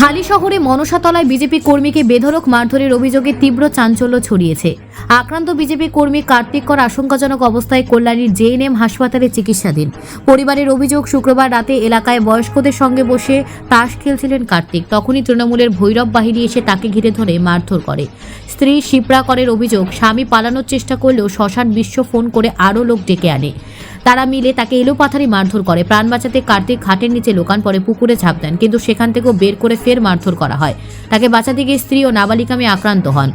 হালিশহরে মনসাতলায় BJP কর্মীকে বেধড়ক মারধরের অভিযোগে তীব্র চাঞ্চল্য ছড়িয়েছে। আক্রান্ত বিজেপি কর্মী কার্তিক কর আশঙ্কাজনক অবস্থায় কল্যাণীর জেএনএম হাসপাতালে চিকিৎসাধীন। পরিবারের অভিযোগ, শুক্রবার রাতে এলাকায় বয়স্কদের সঙ্গে বসে তাস খেলছিলেন কার্তিক। তখনই তৃণমূলের ভৈরব বাহিনী এসে তাকে ঘিরে ধরে মারধর করে। স্ত্রী শিপ্রা করের অভিযোগ, স্বামী পালানোর চেষ্টা করলেও শ্মশান বিশ্ব ফোন করে আরও লোক ডেকে আনে। তারা মিলে তাকে এলোপাথারি মারধর করে। প্রাণ বাঁচাতে কার্তিক খাটের নিচে লুকান, পরে পুকুরে ঝাঁপ দেন, কিন্তু সেখান থেকেও বের করে ফের মারধর করা হয়। তাকে বাঁচাতে গিয়ে স্ত্রী ও নাবালিকা মেয়ে আক্রান্ত হন।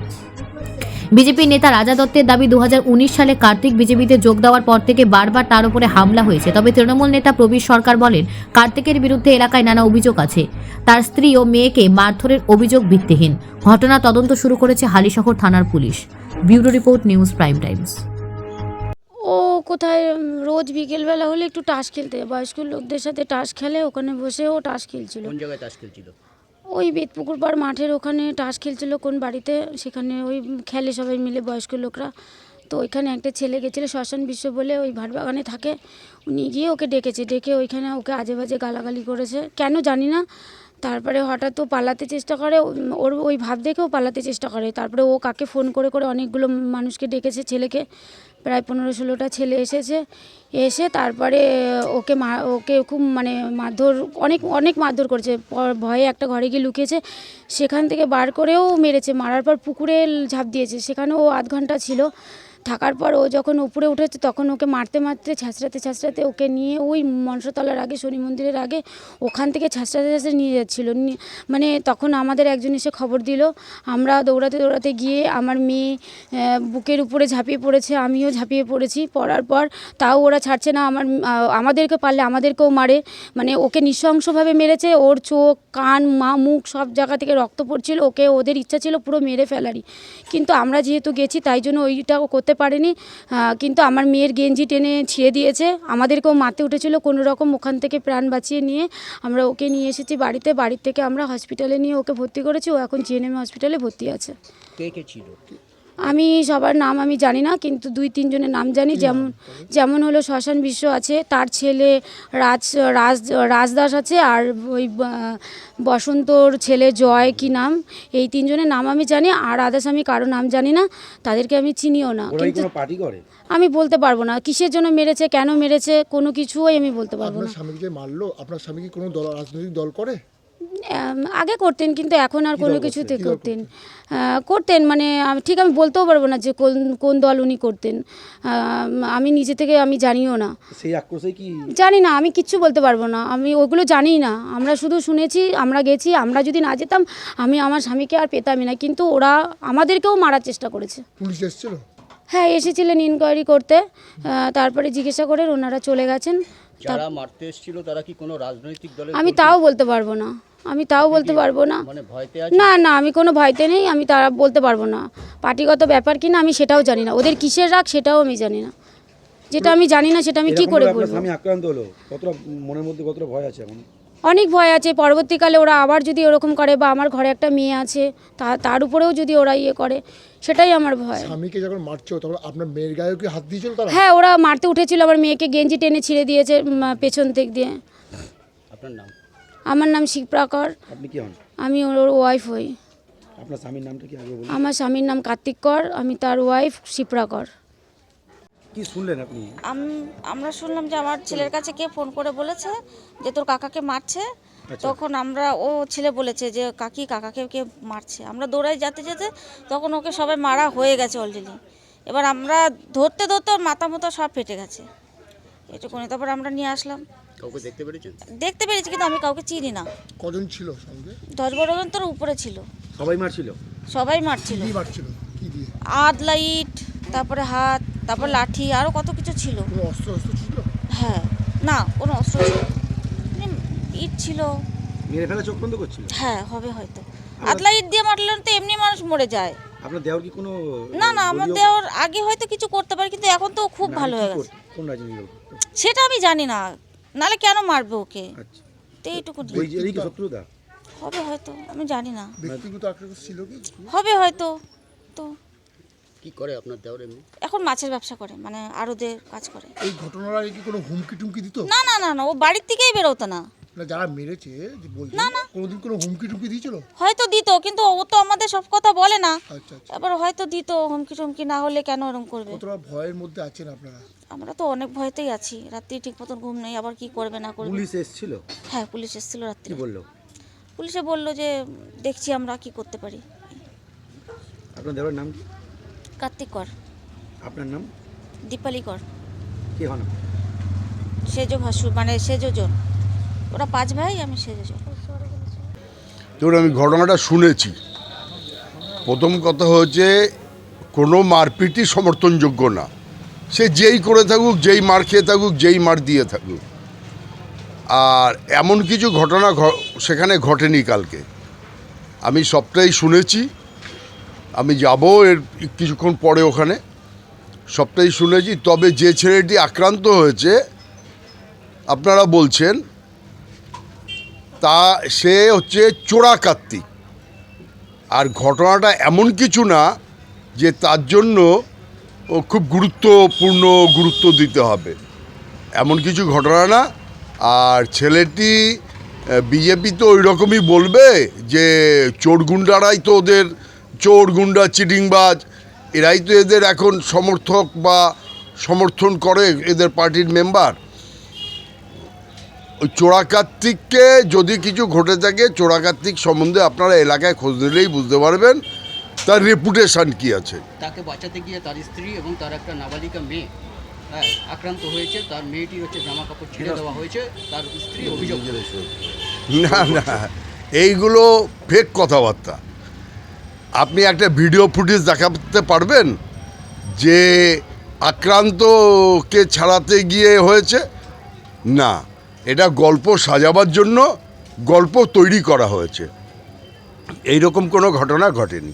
বিজেপি নেতা রাজা দত্তের দাবি, 2019 সালে কার্তিক বিজেপিতে যোগ দেওয়ার পর থেকে বারবার তার উপরে হামলা হয়েছে। তবে তৃণমূল নেতা প্রবীর সরকার বলেন, কার্তিকের বিরুদ্ধে এলাকায় নানা অভিযোগ আছে। তার স্ত্রী ও মেয়েকে মারধরের অভিযোগ ভিত্তিহীন। ঘটনা তদন্ত শুরু করেছে হালিশহর থানার police. Bureau report, news prime times. ও কোথায় রোজ বিকেলবেলা হলে একটু টাস খেলতে, বয়স্ক লোকদের সাথে টাস খেলে, ওখানে বসে ও টাস খেলছিল। কোন জায়গায় তাস খেলছিল? ওই বেতপুকুর পাড় মাঠের ওখানে টাস খেলছিল কোন বাড়িতে, সেখানে ওই খেলে সবাই মিলে বয়স্ক লোকরা। তো ওইখানে একটা ছেলে গেছিলো, শ্মশান বিশ্ব বলে, ওই ভাটবাগানে থাকে। উনি গিয়ে ওকে ডেকেছে, ডেকে ওইখানে ওকে আজে বাজে গালাগালি করেছে, কেন জানি না। তারপরে হঠাৎ ও পালাতে চেষ্টা করে, ওর ওই ভাব দেখেও পালাতে চেষ্টা করে। তারপরে ও কাকে ফোন করে করে অনেকগুলো মানুষকে ডেকেছে, ছেলেকে প্রায় 15-16টা ছেলে এসেছে। এসে তারপরে ওকে খুব মারধর, অনেক মারধর করেছে। ভয়ে একটা ঘরে গিয়ে লুকিয়েছে, সেখান থেকে বার করেও মেরেছে। মারার পর পুকুরে ঝাঁপ দিয়েছে, সেখানেও আধ ঘন্টা ছিল। থাকার পর ও যখন উপরে উঠেছে, তখন ওকে মারতে মারতে ছ্যাঁচড়াতে ওকে নিয়ে ওই মনসাতলার আগে, শনি মন্দিরের আগে, ওখান থেকে ছ্যাঁচড়াতে নিয়ে যাচ্ছিলো। তখন আমাদের একজন এসে খবর দিল। আমরা দৌড়াতে গিয়ে আমার মেয়ে বুকের উপরে ঝাঁপিয়ে পড়েছে, আমিও ঝাঁপিয়ে পড়েছি। পড়ার পর তাও ওরা ছাড়ছে না, আমাদেরকে পারলে আমাদেরকেও মারে। ওকে নৃশংসভাবে মেরেছে। ওর চোখ, কান, মুখ সব জায়গা থেকে রক্ত পড়ছিল। ওদের ইচ্ছা ছিল পুরো মেরে ফেলারই, কিন্তু আমরা যেহেতু গেছি তাই জন্য ওইটাও করতে পারেনি। কিন্তু আমার মেয়ের গেঞ্জি টেনে ছিঁড়ে দিয়েছে, আমাদেরকেও মারতে উঠেছিল। কোনো রকম ওখান থেকে প্রাণ বাঁচিয়ে নিয়ে আমরা ওকে নিয়ে এসেছি বাড়িতে। বাড়ির থেকে আমরা হসপিটালে নিয়ে ওকে ভর্তি করেছি। ও এখন জেএনএম হসপিটালে ভর্তি আছে। কে কে ছিল? আমি সবার নাম আমি জানি না, কিন্তু 2-3 জনের নাম জানি। যেমন হলো শ্মশান বিশ্ব আছে, তার ছেলে রাজদাস আছে, আর ওই বসন্তর ছেলে জয় কি নাম, এই 3 জনের নাম আমি জানি। আর আদার্স আমি কারো নাম জানি না, তাদেরকে আমি চিনিও না। কিন্তু পার্টি করে? আমি বলতে পারবো না কিসের জন্য মেরেছে, কেন মেরেছে, কোনো কিছুই আমি বলতে পারবো না। আপনার স্বামীকে যে মারলো, আপনার স্বামী কি কোনো রাজনৈতিক দল করে? আগে করতেন, কিন্তু এখন আর কোনো কিছুতে করতেন ঠিক আমি বলতেও পারবো না যে কোন দল উনি করতেন। আমি নিজে থেকে আমি জানিও না, সেই আক্রোশে কি জানি না, আমি কিচ্ছু বলতে পারবো না। আমি ওগুলো জানি না, আমরা শুধু শুনেছি, আমরা গেছি। আমরা যদি না যেতাম, আমি আমার স্বামীকে আর পেতামই না। কিন্তু ওরা আমাদেরকেও মারার চেষ্টা করেছে। পুলিশ এসেছিল? হ্যাঁ, এসেছিলেন ইনকোয়ারি করতে। তারপরে জিজ্ঞাসা করে ওনারা চলে গেছেন। যারা মারতে এসেছিল তারা কি কোনো রাজনৈতিক দলের? আমি তাও বলতে পারবো না, ভয়তে না, আমি কোনো ভয়তে নেই। আমি তারা বলতে পারবো না, পার্টিগত ব্যাপার কিনা আমি সেটাও জানি না। ওদের কিসের রাগ সেটাও আমি জানি না। যেটা আমি জানি না সেটা আমি কি করে বলবো? স্বামী আক্রান্ত হলো, কতটা মনের মধ্যে কতটা ভয় আছে এখন? অনেক ভয় আছে। পরবর্তীকালে ওরা আবার যদি ওরকম করে, বা আমার ঘরে একটা মেয়ে আছে, তার উপরেও যদি ওরা করে, সেটাই আমার ভয়। স্বামীকে যখন মারছো তখন আপনার মেয়ের গায়েও কি হাত দিয়েছিল তারা? হ্যাঁ, ওরা মারতে উঠেছিল, আমার মেয়েকে গেঞ্জি টেনে ছিঁড়ে দিয়েছে পেছন দিক দিয়ে। আপনার নাম? আমার নাম শিপ্রা কর। আপনি কি হন? আমি ওর ওয়াইফ হই। আপনার স্বামীর নামটা কি আগে বলুন? আমার স্বামীর নাম কার্তিক কর, আমি তার ওয়াইফ শিপ্রা কর। কি শুনলেন আপনি? আমরা শুনলাম যে আমার ছেলের কাছে কে ফোন করে বলেছে যে তোর কাকাকে মারছে। তখন ও ছেলে বলেছে যে কাকাকে কে মারছে। আমরা দৌড়াই যেতে তখন ওকে সবাই মারা হয়ে গেছে অলরেডি। এবার আমরা ধরতে ওর মাথা মতো সব ফেটে গেছে, এটুকুনি। তারপর আমরা নিয়ে আসলাম। কাউকে দেখতে পেরেছেন? দেখতে পেরেছি, কিন্তু আমি কাউকে চিনি না। কজন ছিল সঙ্গে? 10-12 জন তোর উপরে ছিল। সবাই মারছিল? সবাই মারছিল। কি মারছিল? কি দিয়ে? লাইট, তারপরে হাত, তারপর লাঠি, আরও কত কিছু ছিল। কোনো অস্ত্র ছিল? হ্যাঁ, না কোনো অস্ত্র ছিল, ইট ছিল। মেরে ফেলা চোখ বন্ধ করছিল? হ্যাঁ, হবে হয়তো। আদলা ইট দিয়ে মারলে তো এমনি মানুষ মরে যায়। আপনার দেওর কি কোনো? না, আমার দেওর আগে হয়তো কিছু করতে পারে, কিন্তু এখন তো খুব ভালো হয়ে গেছে। কোন রাজনীতি দল? সেটা আমি জানি না, নালে কেন মারবে ওকে? আচ্ছা, তো এইটুকু এই কি শত্রুতা? হবে হয়তো, আমি জানি না। ব্যক্তিগত আক্রোশ ছিল কি? হবে হয়তো। তো কি করে আপনার দেওর এমনি? এখন মাছের ব্যবসা করে, আড়তের কাজ করে। এই ঘটনার আগে কি কোনো হুমকি টুমকি দিত? না, ও বাড়ির থেকেই বেরোতো না। না যারা মেরেছে যে বলছে কোনোদিন কোনো হুমকি টুমকি দিয়েছিল? হয়তো দিত, কিন্তু ও তো আমাদের সব কথা বলে না। আচ্ছা আচ্ছা। এবার হয়তো দিত, হুমকি টুমকি না হলে কেন এরকম করবে? কতটা ভয়ের মধ্যে আছেন আপনারা? আমরা তো অনেক ভয়তেই আছি, রাত্রি ঠিক মতন ঘুম নেই, আবার কি করবে না করবে। পুলিশ এসেছিল, হ্যাঁ, পুলিশ এসেছিল রাত্রি। কি বললো? পুলিশে বললো যে দেখছি আমরা কি করতে পারি। আপনার দেওয়ার নাম কি? কার্তিক কর। আপনার নাম? দীপালি কর। কে হন আপনি? সেজো ভাসু, মানে সেজোজন। ওরা 5 ভাই, আমি সেজোজন। ধরুন আমি ঘটনাটা শুনেছি। প্রথম কথা হচ্ছে কোনো মারপিটই সমর্থনযোগ্য না, সে যেই করে থাকুক, যেই মার খেয়ে থাকুক, যেই মার দিয়ে থাকুক। আর এমন কিছু ঘটনা সেখানে ঘটেনি কালকে। আমি সবটাই শুনেছি, আমি যাব এর কিছুক্ষণ পরে ওখানে, সবটাই শুনেছি। তবে যে ছেলেটি আক্রান্ত হয়েছে আপনারা বলছেন, তা সে হচ্ছে চোরা কার্তিক। আর ঘটনাটা এমন কিছু না যে তার জন্য ও খুব গুরুত্ব দিতে হবে, এমন কিছু ঘটনা না। আর ছেলেটি বিজেপি তো ওই রকমই বলবে যে চোর গুন্ডারাই তো ওদের, চোর গুন্ডা চিটিংবাজ, এরাই তো এদের এখন সমর্থক বা সমর্থন করে, এদের পার্টির মেম্বার। ওই চোরা কার্তিককে যদি কিছু ঘটে থাকে, চোরা কার্তিক সম্বন্ধে আপনারা এলাকায় খোঁজ নিলেই বুঝতে পারবেন তার রেপুটেশন কি আছে। তাকে বাঁচাতে গিয়ে তার স্ত্রী এবং তার একটা নাবালিকা মেয়ে আক্রান্ত হয়েছে। তার মেয়েটির হচ্ছে জামা কাপড় ছিঁড়ে দেওয়া হয়েছে, তার স্ত্রী অভিযোগ করেছে। না না, এইগুলো ফেক কথাবার্তা। আপনি একটা ভিডিও ফুটেজ দেখাতে পারবেন যে আক্রান্তকে ছাড়াতে গিয়ে হয়েছে? না, এটা গল্প সাজাবার জন্য গল্প তৈরি করা হয়েছে, এইরকম কোনো ঘটনা ঘটেনি।